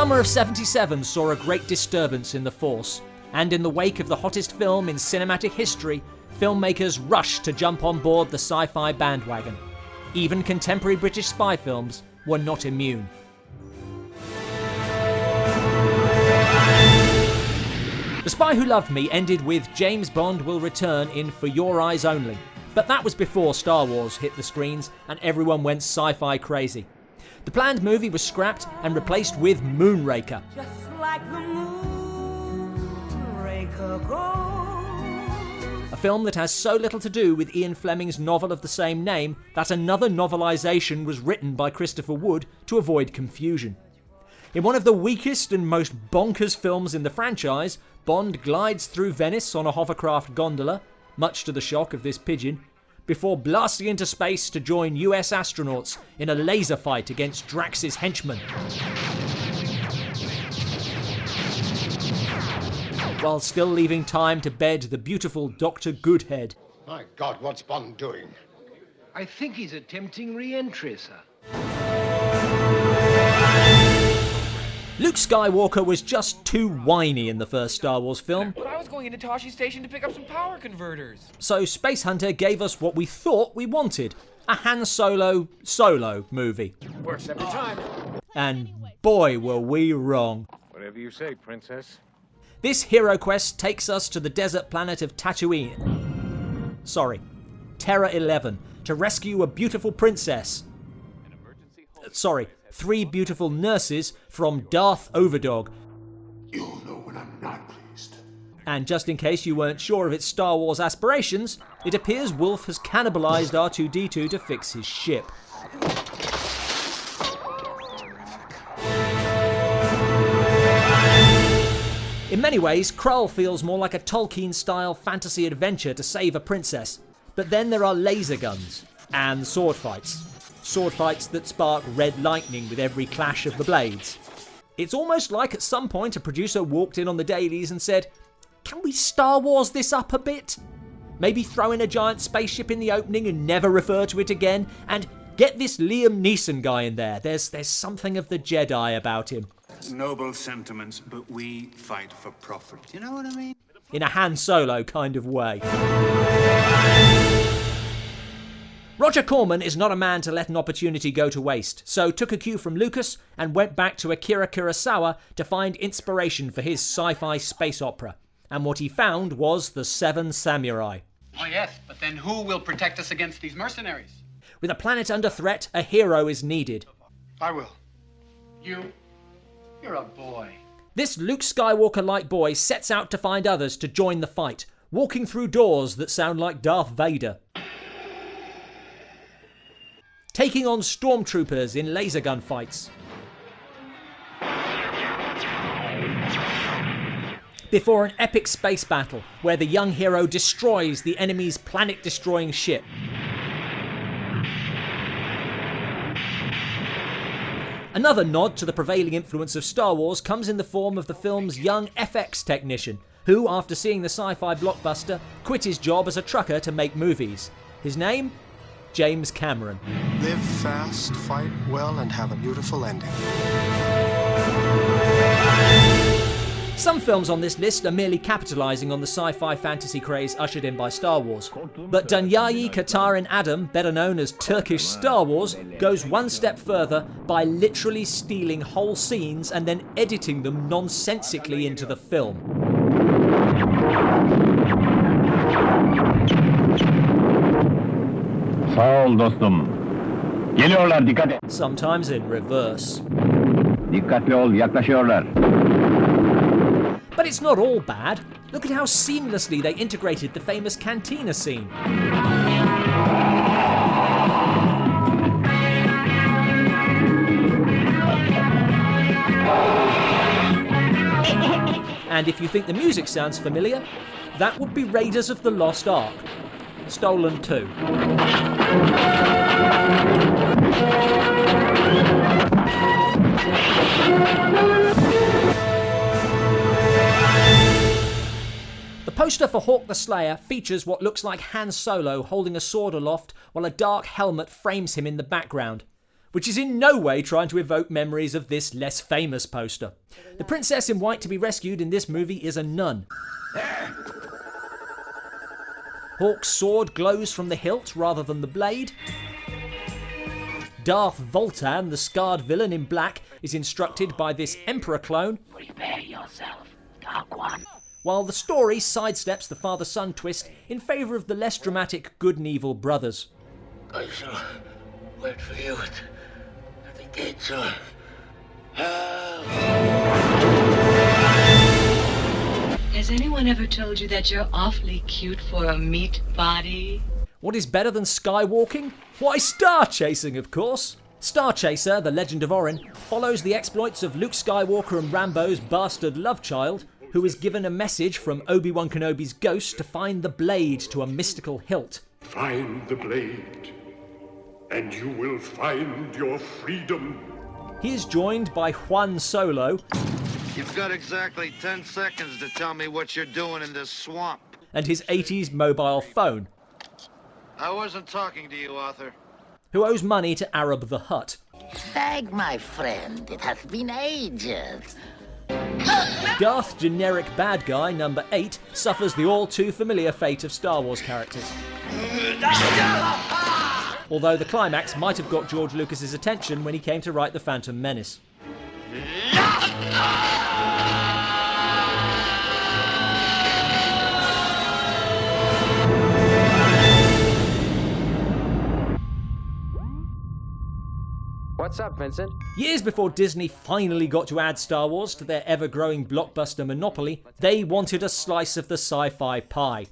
summer of '77 saw a great disturbance in the Force, and in the wake of the hottest film in cinematic history, filmmakers rushed to jump on board the sci-fi bandwagon. Even contemporary British spy films were not immune. The Spy Who Loved Me ended with James Bond will return in For Your Eyes Only, but that was before Star Wars hit the screens and everyone went sci-fi crazy. The planned movie was scrapped and replaced with Moonraker. Just like the moonraker goes. A film that has so little to do with Ian Fleming's novel of the same name that another novelisation was written by Christopher Wood to avoid confusion. In one of the weakest and most bonkers films in the franchise, Bond glides through Venice on a hovercraft gondola, much to the shock of this pigeon, before blasting into space to join US astronauts in a laser fight against Drax's henchmen. While still leaving time to bed the beautiful Dr. Goodhead. My God, what's Bond doing? I think he's attempting re-entry, sir. Luke Skywalker was just too whiny in the first Star Wars film. But I was going into Toshi Station to pick up some power converters. So Space Hunter gave us what we thought we wanted. A Han Solo movie. Works every time. And boy were we wrong. Whatever you say, Princess. This hero quest takes us to the desert planet of Tatooine. Terra 11, to rescue a beautiful princess. Three beautiful nurses from Darth Overdog. You'll know when I'm not pleased. And just in case you weren't sure of its Star Wars aspirations, it appears Wolf has cannibalized R2-D2 to fix his ship. In many ways, Krull feels more like a Tolkien-style fantasy adventure to save a princess. But then there are laser guns and sword fights. Sword fights that spark red lightning with every clash of the blades. It's almost like at some point a producer walked in on the dailies and said, "Can we Star Wars this up a bit? Maybe throw in a giant spaceship in the opening and never refer to it again, and get this Liam Neeson guy in there. There's something of the Jedi about him." Noble sentiments, but we fight for profit. You know what I mean? In a Han Solo kind of way. Roger Corman is not a man to let an opportunity go to waste, so took a cue from Lucas and went back to Akira Kurosawa to find inspiration for his sci-fi space opera. And what he found was The Seven Samurai. Oh yes, but then who will protect us against these mercenaries? With a planet under threat, a hero is needed. I will. You're a boy. This Luke Skywalker-like boy sets out to find others to join the fight, walking through doors that sound like Darth Vader. Taking on stormtroopers in laser gun fights. Before an epic space battle where the young hero destroys the enemy's planet-destroying ship. Another nod to the prevailing influence of Star Wars comes in the form of the film's young FX technician, who, after seeing the sci-fi blockbuster, quit his job as a trucker to make movies. His name? James Cameron. Live fast, fight well, and have a beautiful ending. Some films on this list are merely capitalising on the sci-fi fantasy craze ushered in by Star Wars. But Dunyayi Katarin Adam, better known as Turkish Star Wars, goes one step further by literally stealing whole scenes and then editing them nonsensically into the film. Sağ ol dostum. Geliyorlar, dikkat et. Sometimes in reverse. Dikkatli ol, yaklaşıyorlar. But it's not all bad. Look at how seamlessly they integrated the famous cantina scene. And if you think the music sounds familiar, that would be Raiders of the Lost Ark. Stolen 2. The poster for Hawk the Slayer features what looks like Han Solo holding a sword aloft while a dark helmet frames him in the background. which is in no way trying to evoke memories of this less famous poster. The princess in white to be rescued in this movie is a nun. Hawk's sword glows from the hilt rather than the blade. Darth Voltan, the scarred villain in black, is instructed by this Emperor clone. Prepare yourself, Dark One. While the story sidesteps the father-son twist in favour of the less dramatic good and evil brothers. I shall wait for you at the gates of hell. Has anyone ever told you that you're awfully cute for a meat body? What is better than skywalking? Why, star chasing, of course. Star Chaser, The Legend of Orin, follows the exploits of Luke Skywalker and Rambo's bastard love child, who is given a message from Obi-Wan Kenobi's ghost to find the blade to a mystical hilt. Find the blade, and you will find your freedom. He is joined by Juan Solo. You've got exactly 10 seconds to tell me what you're doing in this swamp. And his 80s mobile phone. I wasn't talking to you, Arthur. Who owes money to Arab the Hutt. Thank my friend, it has been ages. Darth Generic Bad Guy number 8 suffers the all-too-familiar fate of Star Wars characters. Although the climax might have got George Lucas's attention when he came to write The Phantom Menace. What's up, Vincent? Years before Disney finally got to add Star Wars to their ever-growing blockbuster monopoly, they wanted a slice of the sci-fi pie.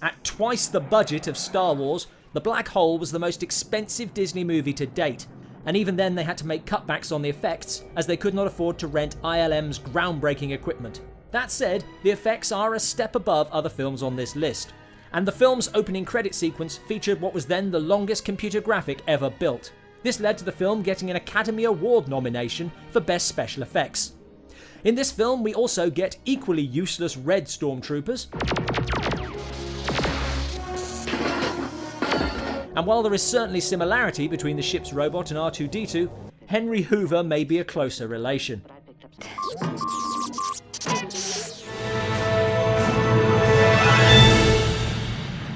At twice the budget of Star Wars, The Black Hole was the most expensive Disney movie to date, and even then they had to make cutbacks on the effects as they could not afford to rent ILM's groundbreaking equipment. That said, the effects are a step above other films on this list, and the film's opening credit sequence featured what was then the longest computer graphic ever built. This led to the film getting an Academy Award nomination for Best Special Effects. In this film, we also get equally useless red stormtroopers. And while there is certainly similarity between the ship's robot and R2-D2, Henry Hoover may be a closer relation.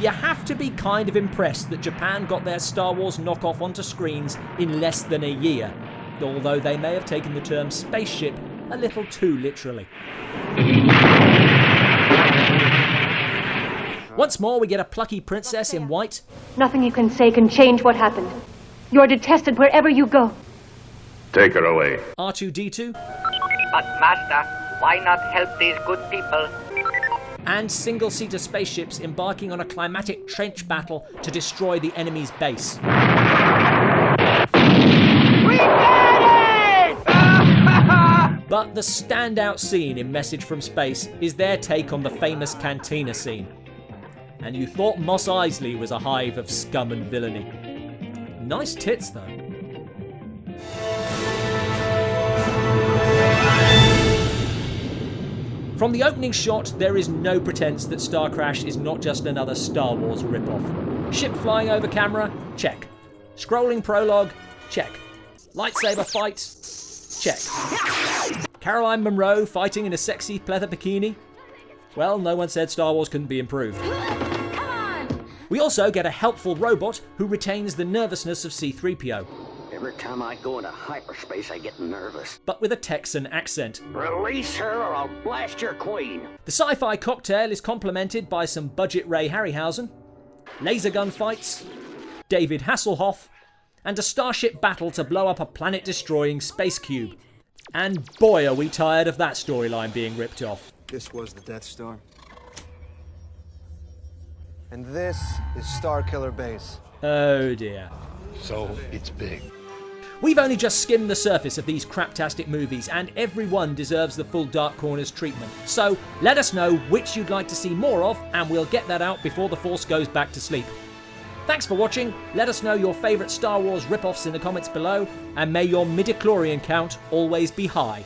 You have to be kind of impressed that Japan got their Star Wars knockoff onto screens in less than a year, although they may have taken the term spaceship a little too literally. Once more we get a plucky princess in white. Nothing you can say can change what happened. You're detested wherever you go. Take her away. R2-D2. But Master, why not help these good people? And single-seater spaceships embarking on a climatic trench battle to destroy the enemy's base. We did it! But the standout scene in Message from Space is their take on the famous cantina scene. And you thought Mos Eisley was a hive of scum and villainy. Nice tits, though. From the opening shot, there is no pretense that Star Crash is not just another Star Wars ripoff. Ship flying over camera? Check. Scrolling prologue? Check. Lightsaber fight? Check. Caroline Munro fighting in a sexy pleather bikini? Well, no one said Star Wars couldn't be improved. We also get a helpful robot who retains the nervousness of C-3PO. Every time I go into hyperspace, I get nervous. But with a Texan accent. Release her or I'll blast your queen. The sci-fi cocktail is complemented by some budget Ray Harryhausen, laser gun fights, David Hasselhoff, and a starship battle to blow up a planet-destroying space cube. And boy, are we tired of that storyline being ripped off. This was the Death Star. And this is Starkiller Base. Oh dear. So it's big. We've only just skimmed the surface of these craptastic movies, and every one deserves the full Dark Corners treatment. So let us know which you'd like to see more of, and we'll get that out before the Force goes back to sleep. Thanks for watching. Let us know your favourite Star Wars rip-offs in the comments below, and may your midichlorian count always be high.